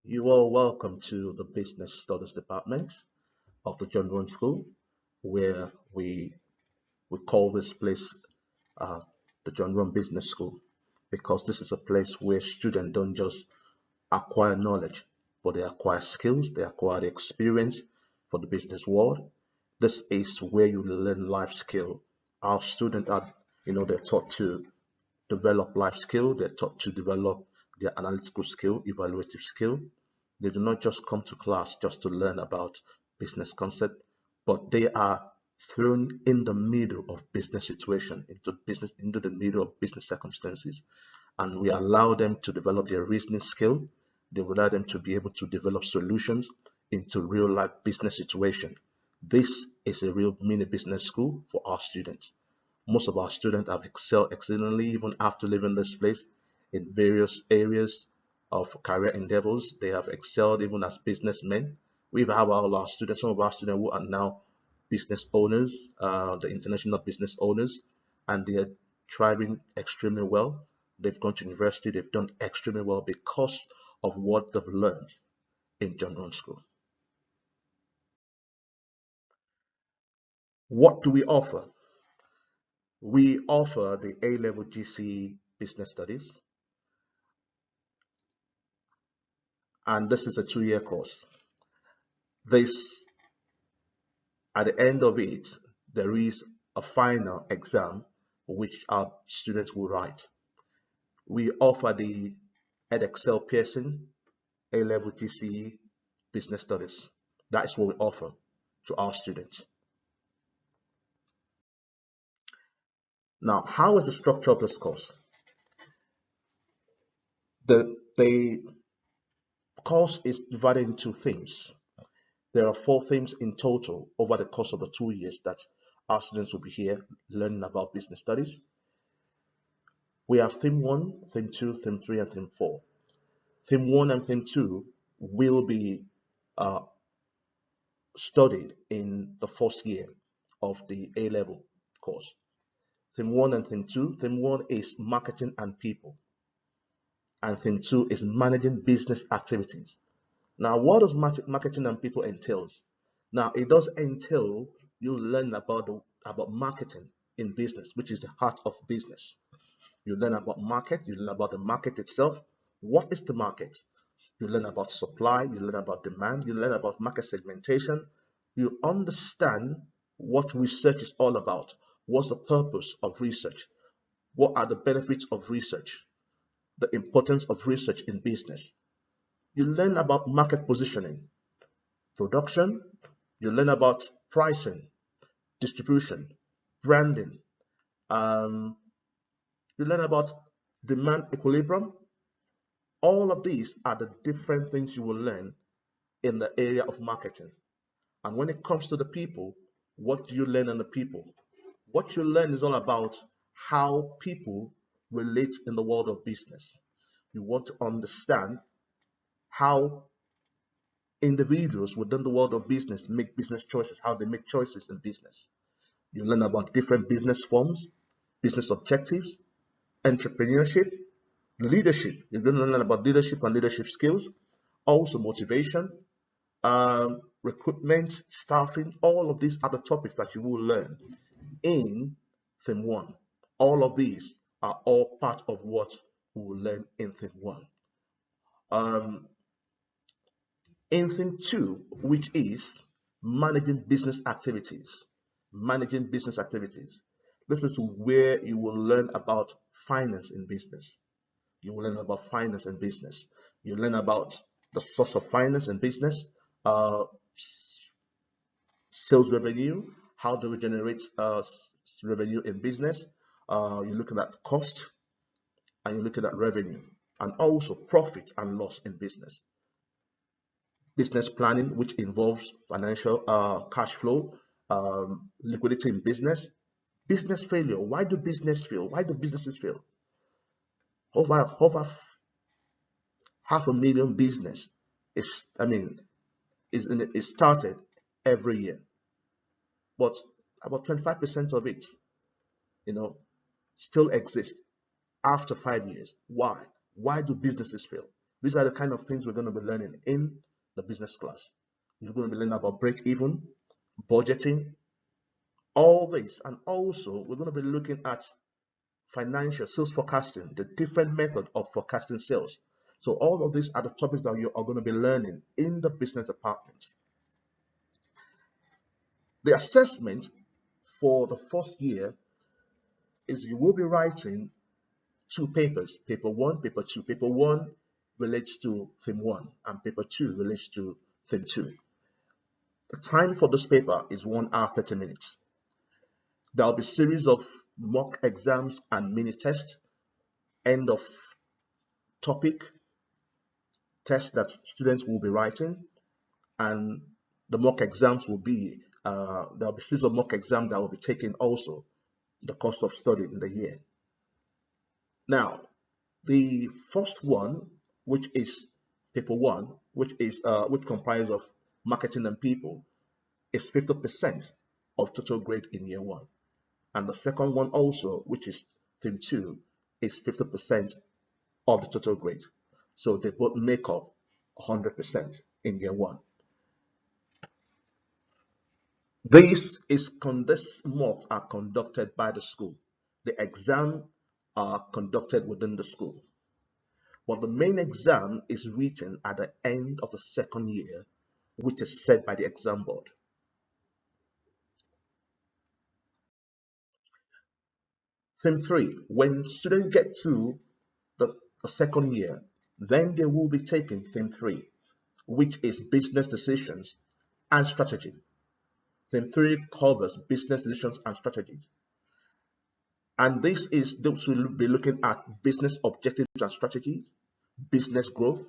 You are welcome to the Business Studies Department of the John Rowan School, where we call this place uh, the John Rowan Business School because this is a place where students don't just acquire knowledge, but they acquire skills, they acquire the experience for the business world. This is where you learn life skill. Our students are, they're taught to develop life skill, they're taught to develop their analytical skill, evaluative skill. They do not just come to class just to learn about business concept, but they are thrown in the middle of business situation, into the middle of business circumstances, and we allow them to develop their reasoning skill. They allow them to be able to develop solutions into real life business situation. This is a real mini business school for our students. Most of our students have excelled exceedingly even after leaving this place in various areas of career endeavors. They have excelled even as businessmen. We have all our students, some of our students who are now business owners, the international business owners, and they are thriving extremely well. They've gone to university, they've done extremely well because of what they've learned in John Rowan School. What do we offer? We offer the A-level GCE Business Studies, and this is a 2-year course. This, at the end of it, there is a final exam which our students will write. We offer the Edexcel Pearson A-level GCE Business Studies. That is what we offer to our students. Now, how is the structure of this course? The course is divided into themes. There are 4 themes in total over the course of the 2 years that our students will be here learning about business studies. We have theme 1, theme 2, theme 3, and theme 4. Theme 1 and theme 2 will be uh, studied in the first year of the A-level course. Theme 1 and theme 2. Theme 1 is marketing and people, and theme 2 is managing business activities. Now, what does marketing and people entails? Now, it does entail you learn about marketing in business, which is the heart of business. You learn about market, you learn about the market itself. What is the market? You learn about supply, you learn about demand, you learn about market segmentation. You understand what research is all about. What's the purpose of research? What are the benefits of research? The importance of research in business. You learn about market positioning, production, you learn about pricing, distribution, branding. Um, you learn about demand equilibrium. All of these are the different things you will learn in the area of marketing. And when it comes to the people, what do you learn on the people? What you learn is all about how people relate in the world of business. You want to understand how individuals within the world of business make business choices, how they make choices in business. You learn about different business forms, business objectives, entrepreneurship, leadership. You're going to learn about leadership and leadership skills, also motivation, recruitment, staffing. All of these are the topics that you will learn in theme 1. All of these are all part of what we will learn in theme 1. In theme 2, which is managing business activities. Managing business activities. This is where you will learn about finance in business. You will learn about finance and business. You learn about the source of finance and business, uh, sales revenue, how do we generate revenue in business. You're looking at cost and you're looking at revenue, and also profit and loss in business. Business planning, which involves financial cash flow, liquidity in business. Business failure. Why do business fail? Why do businesses fail? Over 500,000 business is started every year, but about 25% of it, you know, still exist after 5 years. Why? Why do businesses fail? These are the kind of things we're going to be learning in the business class. You're going to be learning about break even, budgeting, all this. And also, we're going to be looking at financial sales forecasting, the different method of forecasting sales. So all of these are the topics that you are going to be learning in the business department. The assessment for the first year is you will be writing two papers, paper one, paper two. Paper one relates to theme one, and paper two relates to theme two. The time for this paper is 1 hour 30 minutes. There will be series of mock exams and mini tests, end of topic tests that students will be writing, and the mock exams will be there will be series of mock exams that will be taken also, the cost of study in the year. Now, the first one, which is paper one, which comprises of marketing and people, is 50% of total grade in year one. And the second one also, which is theme two, is 50% of the total grade. So they both make up 100% in year one. These mocks are conducted by the school. The exam are conducted within the school. But the main exam is written at the end of the second year, which is set by the exam board. Theme three, when students get to the second year, then they will be taking theme three, which is business decisions and strategy. Theme three covers business decisions and strategies. And this will be looking at business objectives and strategies, business growth,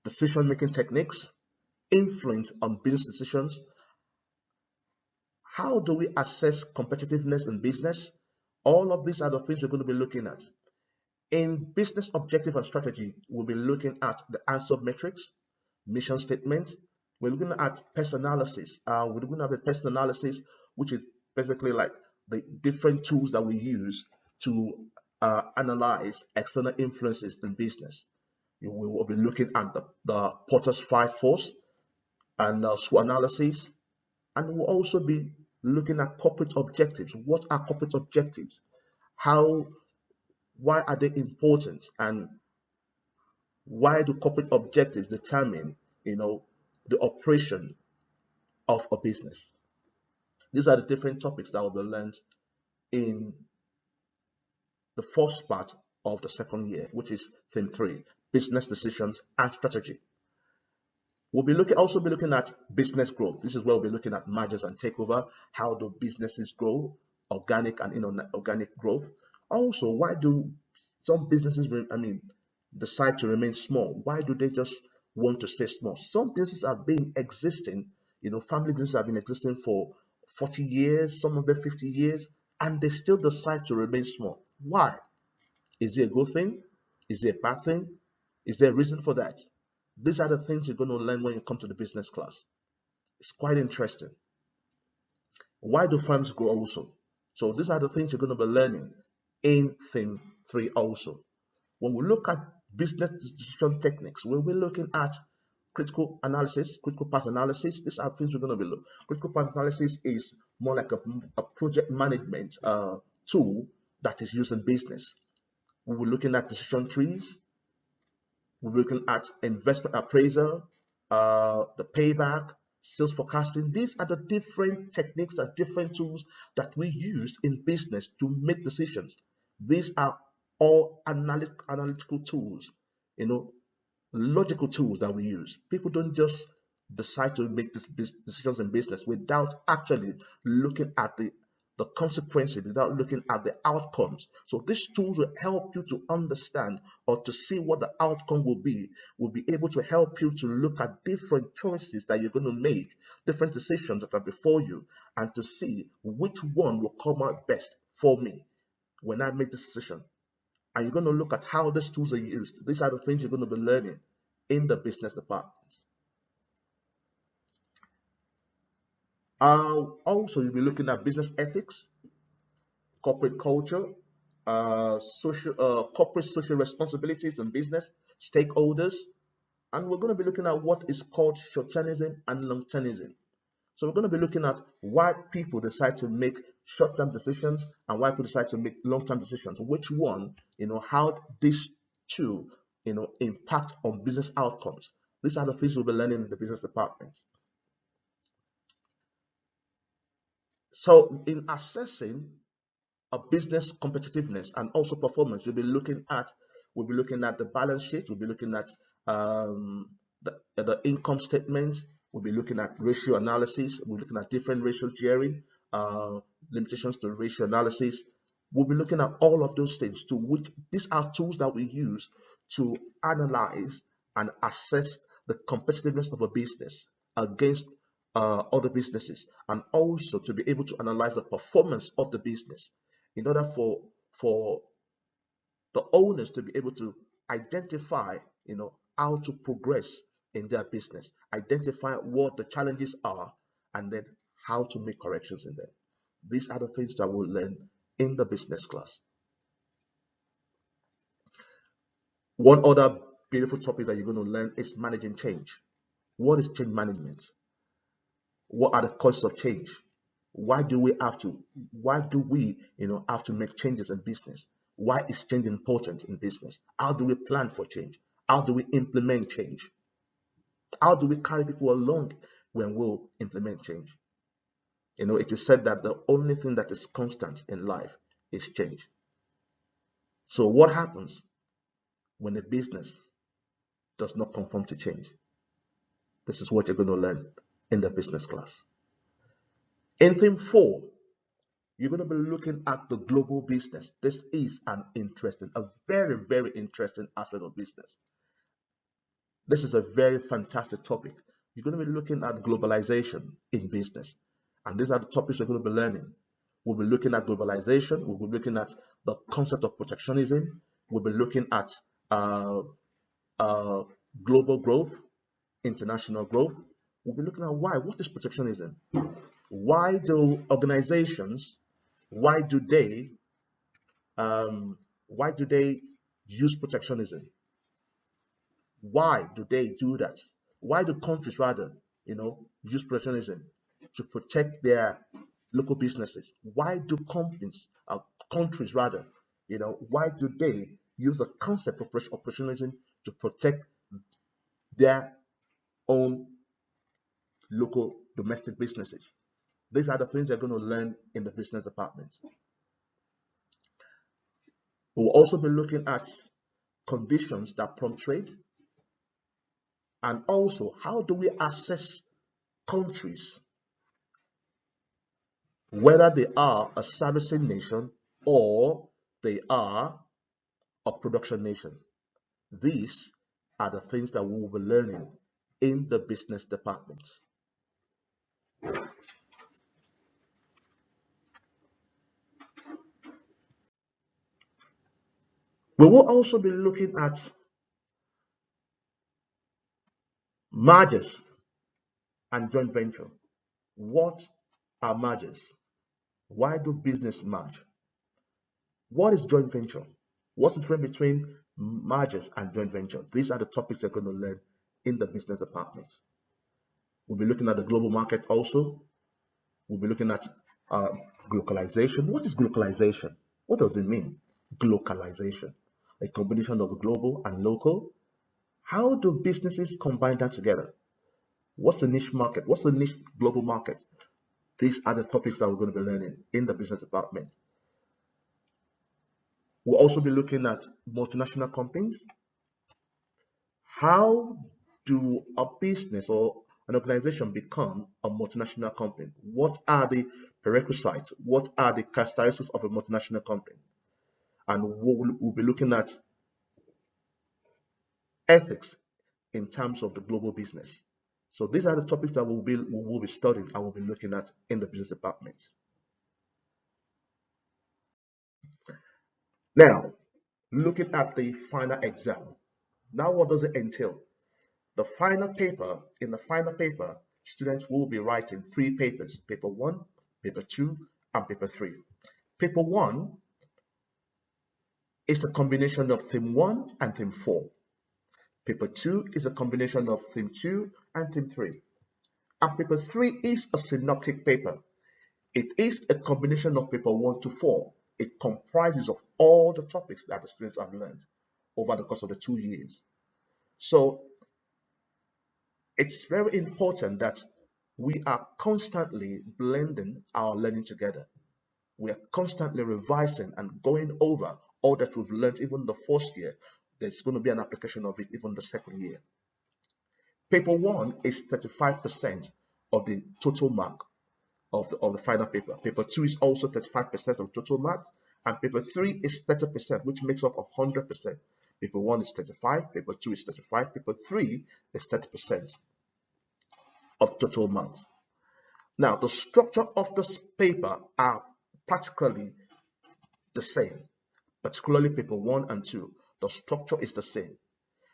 decision-making techniques, influence on business decisions. How do we assess competitiveness in business? All of these are the things we're going to be looking at. In business objective and strategy, we'll be looking at the answer metrics, mission statements. We're looking at pest analysis. We're looking at the pest analysis, which is basically like the different tools that we use to analyze external influences in business. We will be looking at the Porter's 5 force and SWOT analysis, and we'll also be looking at corporate objectives. What are corporate objectives? Why are they important, and why do corporate objectives determine, the operation of a business? These are the different topics that will be learned in the first part of the second year, which is theme three, business decisions and strategy. We'll also be looking at business growth. This is where we'll be looking at mergers and takeover. How do businesses grow? Organic and inorganic growth. Also, why do some businesses, decide to remain small? Why do they just want to stay small? Some businesses have been existing, family businesses have been existing for 40 years, some of them 50 years, and they still decide to remain small. Why? Is it a good thing? Is it a bad thing? Is there a reason for that? These are the things you're going to learn when you come to the business class. It's quite interesting. Why do firms grow also? So these are the things you're going to be learning in theme three also. When we look at business decision techniques, we'll be looking at critical analysis, critical path analysis. These are things we're going to be looking. Critical path analysis is more like a project management tool that is used in business. We'll be looking at decision trees. We're looking at investment appraisal, the payback, sales forecasting. These are the different techniques and different tools that we use in business to make decisions. These are all analytical tools, logical tools that we use. People don't just decide to make these decisions in business without actually looking at the consequences, without looking at the outcomes. So these tools will help you to understand or to see what the outcome will be able to help you to look at different choices that you're going to make, different decisions that are before you, and to see which one will come out best for me when I make this decision. And you're going to look at how these tools are used. These are the things you're going to be learning in the business department. Also, you'll be looking at business ethics, corporate culture, corporate social responsibilities in business. stakeholders, and we're going to be looking at what is called short-termism and long-termism. So we're going to be looking at why people decide to make short-term decisions and why people decide to make long-term decisions. Which one, how these two, impact on business outcomes. These are the things we'll be learning in the business department. So in assessing a business competitiveness and also performance, we'll be looking at the balance sheet, we'll be looking at the income statement, we'll be looking at ratio analysis, we'll be looking at different ratio gearing, limitations to ratio analysis. We'll be looking at all of those things, to which these are tools that we use to analyze and assess the competitiveness of a business against other businesses, and also to be able to analyze the performance of the business in order for the owners to be able to identify, how to progress in their business, identify what the challenges are, and then how to make corrections in them. These are the things that we'll learn in the business class. One other beautiful topic that you're going to learn is managing change. What is change management? What are the causes of change? Why do we have to make changes in business? Why is change important in business? How do we plan for change? How do we implement change? How do we carry people along when we'll implement change? It is said that the only thing that is constant in life is change. So what happens when a business does not conform to change? This is what you're going to learn in the business class. In theme 4, you're going to be looking at the global business. This is a very, very interesting aspect of business. This is a very fantastic topic. You're going to be looking at globalization in business. And these are the topics we're going to be learning. We'll be looking at globalization. We'll be looking at the concept of protectionism. We'll be looking at global growth, international growth. We'll be looking at what is protectionism? Why do organizations, why do they use protectionism? Why do they do that? Why do countries rather, use protectionism to protect their local businesses? Why do countries rather, why do they use the concept of protectionism to protect their own local domestic businesses? These are the things they're going to learn in the business department. We'll also be looking at conditions that prompt trade, and also how do we assess countries, whether they are a servicing nation or they are a production nation. These are the things that we will be learning in the business department. We will also be looking at mergers and joint venture. What are mergers? Why do business merge? What is joint venture? What's the difference between mergers and joint venture? These are the topics you're going to learn in the business department. We'll be looking at the global market also. We'll be looking at globalization. What is globalization? What does it mean? Globalization, a combination of global and local. How do businesses combine that together? What's the niche market? What's the niche global market? These are the topics that we're going to be learning in the business department. We'll also be looking at multinational companies. How do a business or an organization become a multinational company? What are the prerequisites? What are the characteristics of a multinational company? And we'll be looking at ethics in terms of the global business. So these are the topics that we will be studying and we'll be looking at in the business department. Now, looking at the final exam. Now, what does it entail? In the final paper, students will be writing 3 papers, paper 1, paper 2, and paper 3. Paper 1 is a combination of theme 1 and theme 4. Paper 2 is a combination of theme 2 and theme 3. And paper 3 is a synoptic paper. It is a combination of paper 1 to 4. It comprises of all the topics that the students have learned over the course of the 2 years. So it's very important that we are constantly blending our learning together. We are constantly revising and going over all that we've learned even the first year. There's going to be an application of it even the second year. Paper 1 is 35% of the total mark of the final paper. Paper 2 is also 35% of total marks, and paper 3 is 30%, which makes up 100%. Paper 1 is 35, paper 2 is 35, paper 3 is 30% of total marks. Now, the structure of this paper are practically the same, particularly paper 1 and 2. The structure is the same.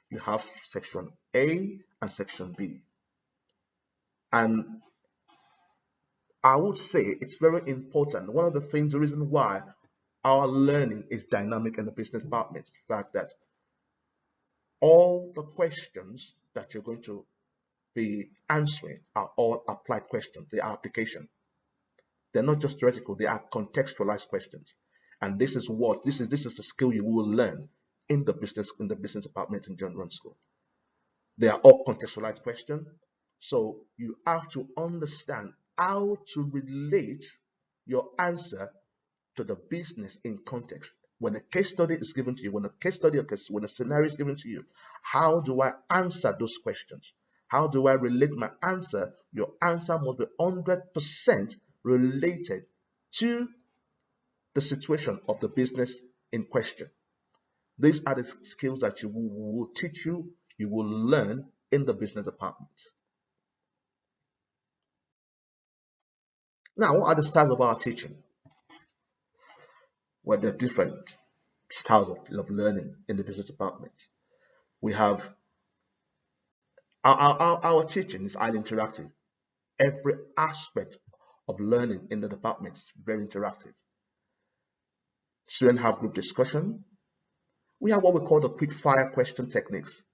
You have section A and section B. And I would say it's very important. One of the things, the reason why our learning is dynamic in the business department is the fact that all the questions that you're going to be answering are all applied questions. They are application. They're not just theoretical, they are contextualized questions. And this is the skill you will learn in the business department in general school. They are all contextualized questions. So you have to understand how to relate your answer to the business in context. When a case study is given to you, when a scenario is given to you, how do I answer those questions? How do I relate my answer? Your answer must be 100% related to the situation of the business in question. These are the skills that will teach you, you will learn in the business department. Now, what are the styles of our teaching? Well, there are different styles of learning in the business department. We have our teaching is highly interactive. Every aspect of learning in the department is very interactive. Students have group discussion. We have what we call the quick fire question techniques,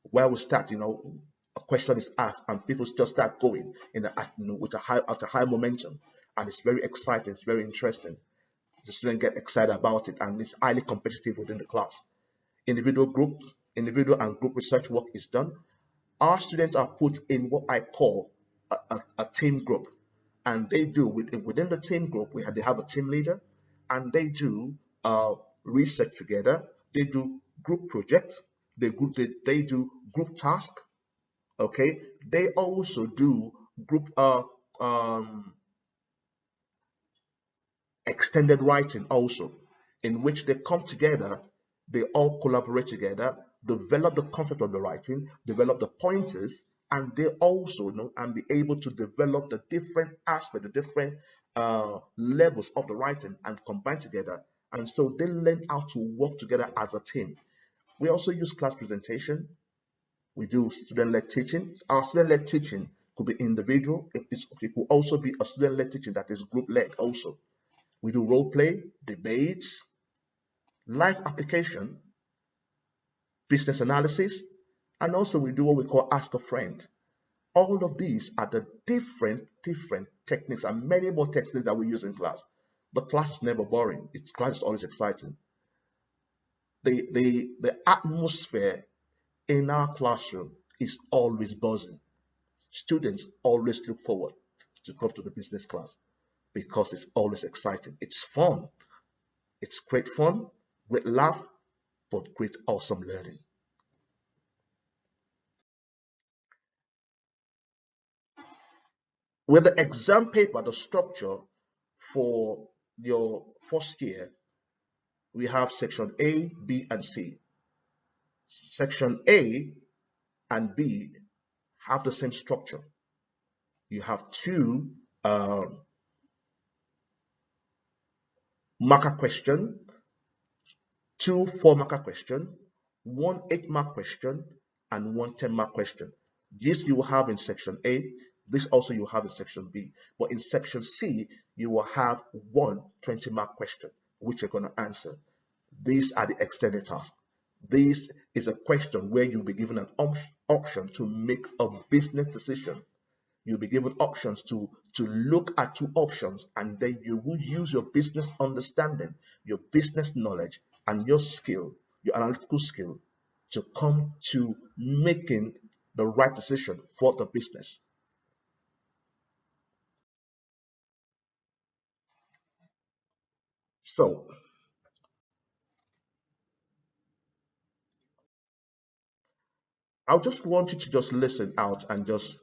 where we start, a question is asked and people just start going with a high momentum, and it's very exciting, it's very interesting. The students get excited about it, and it's highly competitive within the class. Individual and group research work is done. Our students are put in what I call a team group, and they do within the team group. They have a team leader, and they do research together. They do group projects. They do group task. Okay. They also do group extended writing also, in which they come together, they all collaborate together, develop the concept of the writing, develop the pointers, and they also know and be able to develop the different aspects, the different levels of the writing and combine together. And so they learn how to work together as a team. We also use class presentation. We do student-led teaching. Our student-led teaching could be individual. It could also be a student-led teaching that is group-led also. We do role play, debates, live application, business analysis, and also we do what we call ask a friend. All of these are the different techniques and many more techniques that we use in class. The class is never boring. Class is always exciting. The atmosphere in our classroom is always buzzing. Students always look forward to come to the business class because it's always exciting. It's fun. It's great fun, great laugh, but great awesome learning. With the exam paper, the structure for your first year, we have section A, B, and C. Section A and B have the same structure. You have two marker question, two 4-marker question, one 8-mark question, and one 10-mark question. This you will have in section A. This also you will have in section B. But in section C, you will have one 20-mark question, which you're going to answer. These are the extended tasks. This is a question where you'll be given an option to make a business decision. You'll be given options to look at two options, and then you will use your business understanding, your business knowledge, and your skill, your analytical skill, to come to making the right decision for the business. So I just want you to just listen out and just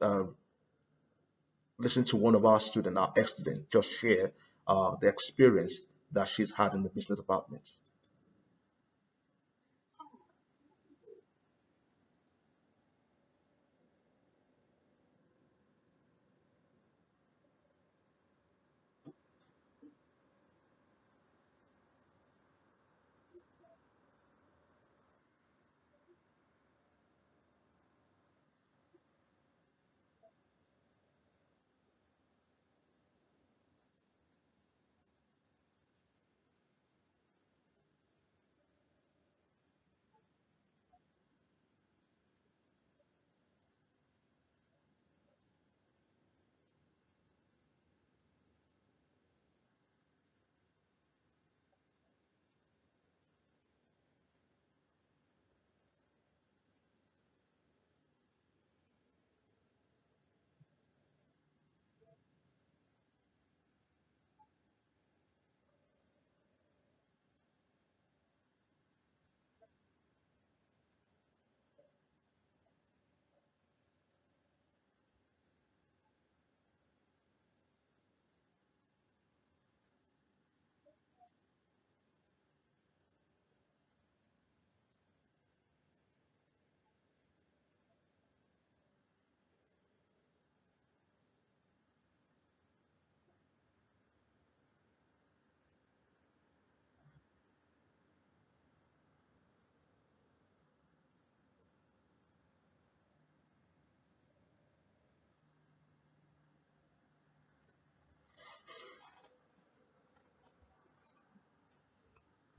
listen to one of our students, our ex-student, just share the experience that she's had in the business department.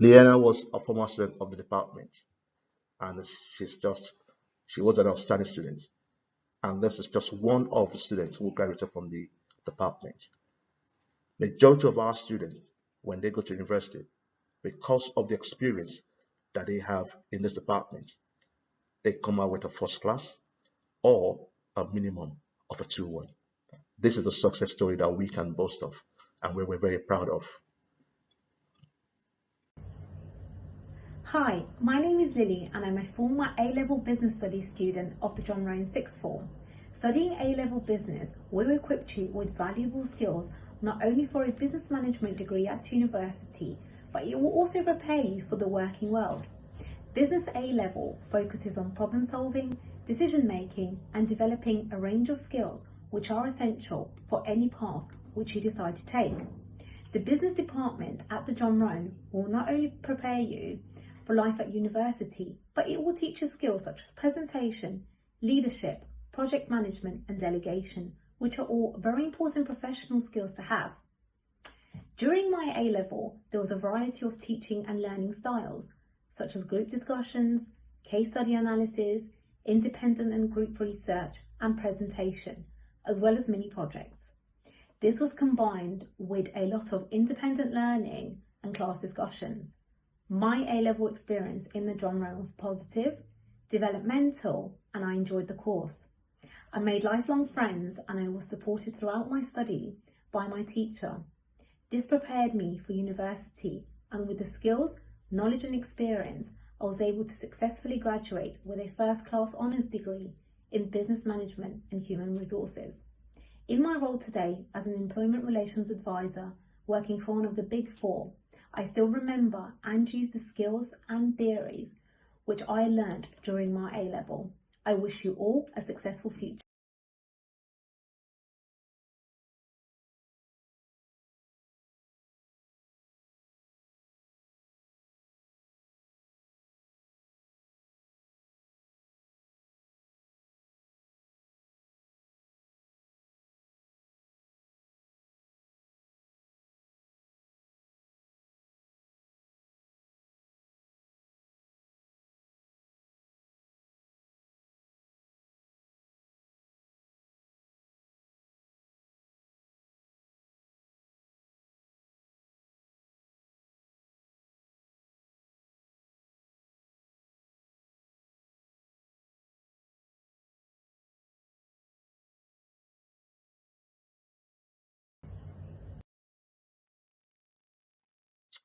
Leanna was a former student of the department, and she was an outstanding student. And this is just one of the students who graduated from the department. Majority of our students, when they go to university, because of the experience that they have in this department, they come out with a first class or a minimum of a 2-1. This is a success story that we can boast of and we're very proud of. Hi, my name is Lily and I'm a former A-Level Business Studies student of the John Roan Sixth Form. Studying A-Level Business will equip you with valuable skills not only for a business management degree at university, but it will also prepare you for the working world. Business A-Level focuses on problem solving, decision making and developing a range of skills which are essential for any path which you decide to take. The business department at the John Roan will not only prepare you for life at university, but it will teach you skills such as presentation, leadership, project management and delegation, which are all very important professional skills to have. During my A-level, there was a variety of teaching and learning styles, such as group discussions, case study analysis, independent and group research and presentation, as well as mini projects. This was combined with a lot of independent learning and class discussions. My A-level experience in the John Roan was positive, developmental, and I enjoyed the course. I made lifelong friends and I was supported throughout my study by my teacher. This prepared me for university, and with the skills, knowledge and experience, I was able to successfully graduate with a first-class honours degree in business management and human resources. In my role today as an employment relations advisor working for one of the Big Four, I still remember and use the skills and theories which I learned during my A-level. I wish you all a successful future.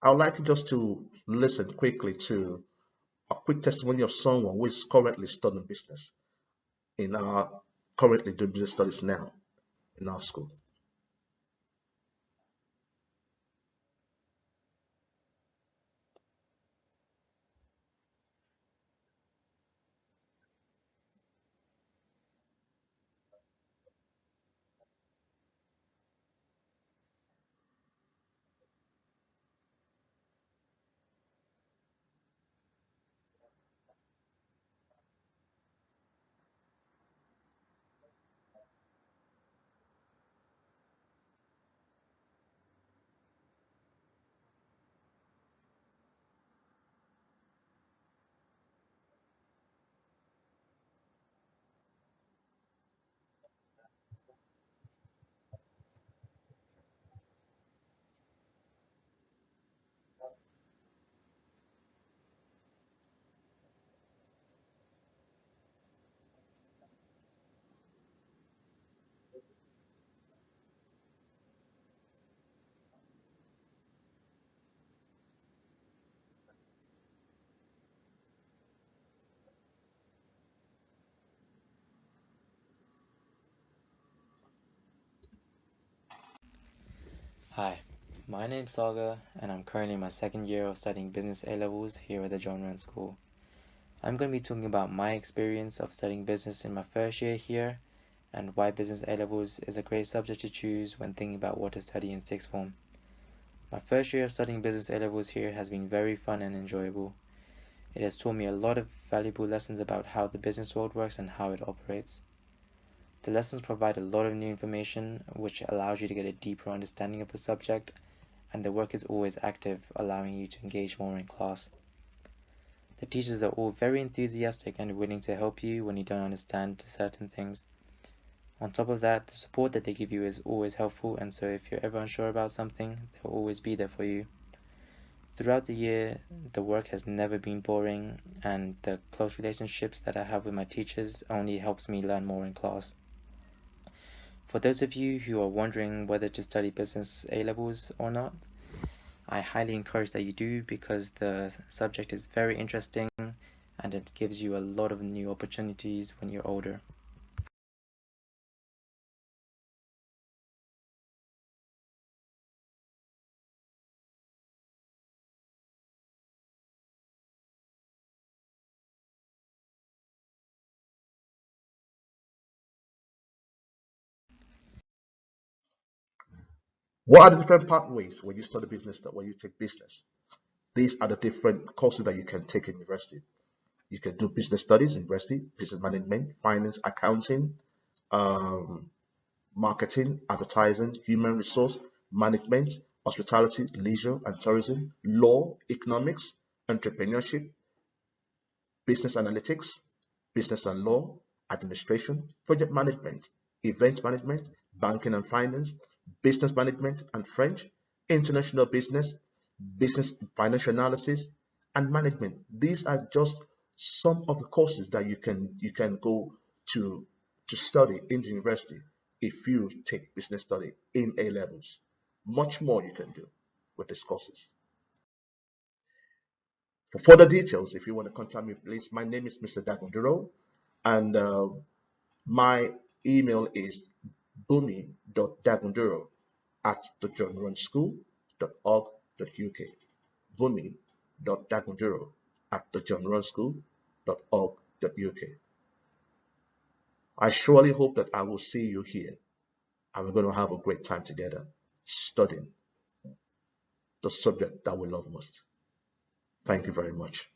I would like you just to listen quickly to a quick testimony of someone who is currently studying business in our currently doing business studies now in our school. Hi, my name's Saga, and I'm currently in my second year of studying business A levels here at the John Rand School. I'm going to be talking about my experience of studying business in my first year here and why business A levels is a great subject to choose when thinking about what to study in sixth form. My first year of studying business A levels here has been very fun and enjoyable. It has taught me a lot of valuable lessons about how the business world works and how it operates. The lessons provide a lot of new information, which allows you to get a deeper understanding of the subject, and the work is always active, allowing you to engage more in class. The teachers are all very enthusiastic and willing to help you when you don't understand certain things. On top of that, the support that they give you is always helpful, and so if you're ever unsure about something, they'll always be there for you. Throughout the year, the work has never been boring, and the close relationships that I have with my teachers only helps me learn more in class. For those of you who are wondering whether to study business A levels or not, I highly encourage that you do, because the subject is very interesting and it gives you a lot of new opportunities when you're older. What are the different pathways when you study business, that when you take business? These are the different courses that you can take in university. You can do business studies in university, business management, finance, accounting, um, marketing, advertising, human resource management, hospitality, leisure and tourism, law, economics, entrepreneurship, business analytics, business and law, administration, project management, event management, banking and finance, business management and French, international business, business financial analysis, and management. These are just some of the courses that you can go to to study in the university if you take business study in A levels. Much more you can do with these courses. For further details, if you want to contact me, please, my name is Mr. Dagunduro, and my email is bumi.dagunduro at thejohnrunschool.org.uk. Bumi.dagunduro at thejohnrunschool.org.uk. I surely hope that I will see you here, and we're going to have a great time together studying the subject that we love most. Thank you very much.